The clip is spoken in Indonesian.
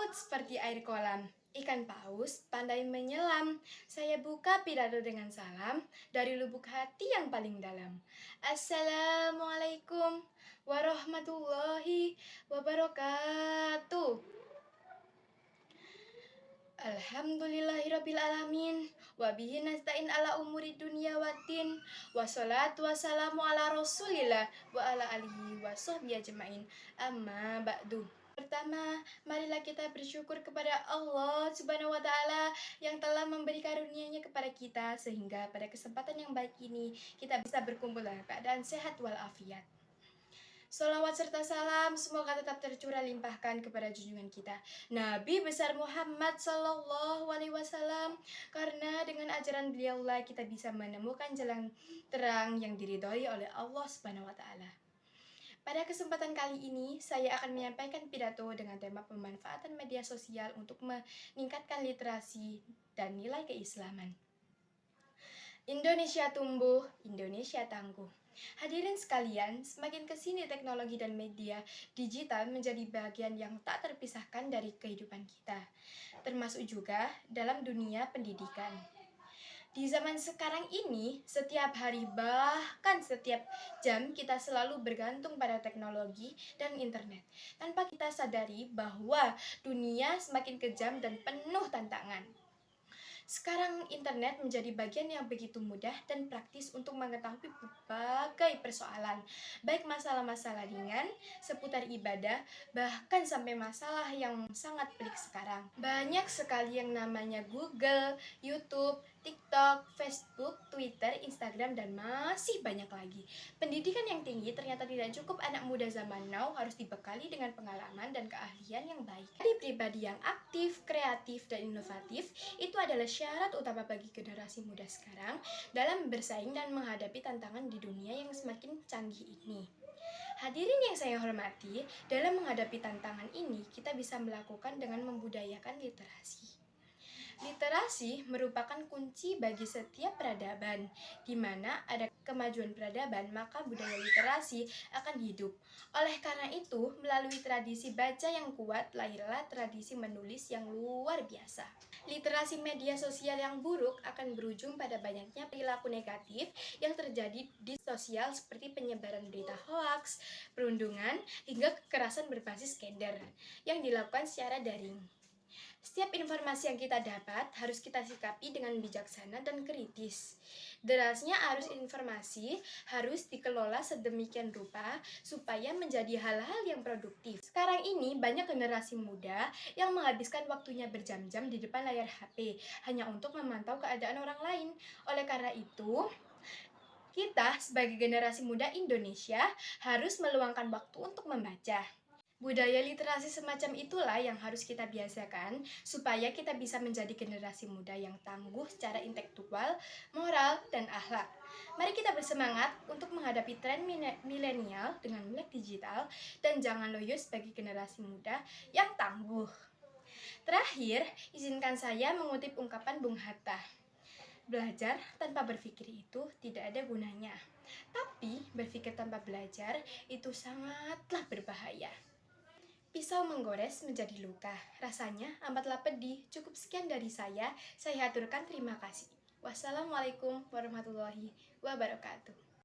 Laut seperti air kolam, ikan paus pandai menyelam. Saya buka pidato dengan salam dari lubuk hati yang paling dalam. Assalamualaikum warahmatullahi wabarakatuh. Alhamdulillahirabbil alamin wa bihi nasta'in ala umuri dunya waddin wassalatu wassalamu ala rasulillah wa ala alihi wa sahbihi ajmain amma ba'du. Pertama, marilah kita bersyukur kepada Allah Subhanahu wa taala yang telah memberi karunia-Nya kepada kita sehingga pada kesempatan yang baik ini kita bisa berkumpul dalam keadaan sehat walafiat. Salawat serta salam semoga tetap tercurah limpahkan kepada junjungan kita Nabi besar Muhammad Sallallahu Alaihi Wasallam, karena dengan ajaran beliaulah kita bisa menemukan jalan terang yang diridhoi oleh Allah Subhanahu Wa Taala. Pada kesempatan kali ini, saya akan menyampaikan pidato dengan tema pemanfaatan media sosial untuk meningkatkan literasi dan nilai keislaman. Indonesia tumbuh, Indonesia tangguh. Hadirin sekalian, semakin kesini teknologi dan media digital menjadi bagian yang tak terpisahkan dari kehidupan kita, termasuk juga dalam dunia pendidikan. Di zaman sekarang ini, setiap hari bahkan setiap jam kita selalu bergantung pada teknologi dan internet. Tanpa kita sadari bahwa dunia semakin kejam dan penuh tantangan. Sekarang internet menjadi bagian yang begitu mudah dan praktis untuk mengetahui berbagai persoalan, baik masalah-masalah ringan seputar ibadah, bahkan sampai masalah yang sangat pelik sekarang. Banyak sekali yang namanya Google, YouTube, TikTok, Facebook, Twitter, Instagram, dan masih banyak lagi. Pendidikan yang tinggi ternyata tidak cukup anak muda zaman now, harus dibekali dengan pengalaman dan keahlian yang baik. Jadi pribadi yang aktif, kreatif, dan inovatif itu adalah syarat utama bagi generasi muda sekarang dalam bersaing dan menghadapi tantangan di dunia yang semakin canggih ini. Hadirin yang saya hormati, dalam menghadapi tantangan ini kita bisa melakukan dengan membudayakan literasi. Literasi merupakan kunci bagi setiap peradaban. Di mana ada kemajuan peradaban, maka budaya literasi akan hidup. Oleh karena itu, melalui tradisi baca yang kuat, lahirlah tradisi menulis yang luar biasa. Literasi media sosial yang buruk akan berujung pada banyaknya perilaku negatif yang terjadi di sosial seperti penyebaran berita hoaks, perundungan, hingga kekerasan berbasis gender yang dilakukan secara daring. Setiap informasi yang kita dapat harus kita sikapi dengan bijaksana dan kritis. Derasnya arus informasi harus dikelola sedemikian rupa supaya menjadi hal-hal yang produktif. Sekarang ini banyak generasi muda yang menghabiskan waktunya berjam-jam di depan layar HP hanya untuk memantau keadaan orang lain. Oleh karena itu, kita sebagai generasi muda Indonesia harus meluangkan waktu untuk membaca. Budaya literasi semacam itulah yang harus kita biasakan supaya kita bisa menjadi generasi muda yang tangguh secara intelektual, moral, dan akhlak. Mari kita bersemangat untuk menghadapi tren milenial dengan melek digital dan jangan loyo sebagai generasi muda yang tangguh. Terakhir, izinkan saya mengutip ungkapan Bung Hatta. Belajar tanpa berpikir itu tidak ada gunanya, tapi berpikir tanpa belajar itu sangatlah berbahaya. Pisau menggores menjadi luka, rasanya amatlah pedih. Cukup sekian dari saya haturkan terima kasih. Wassalamualaikum warahmatullahi wabarakatuh.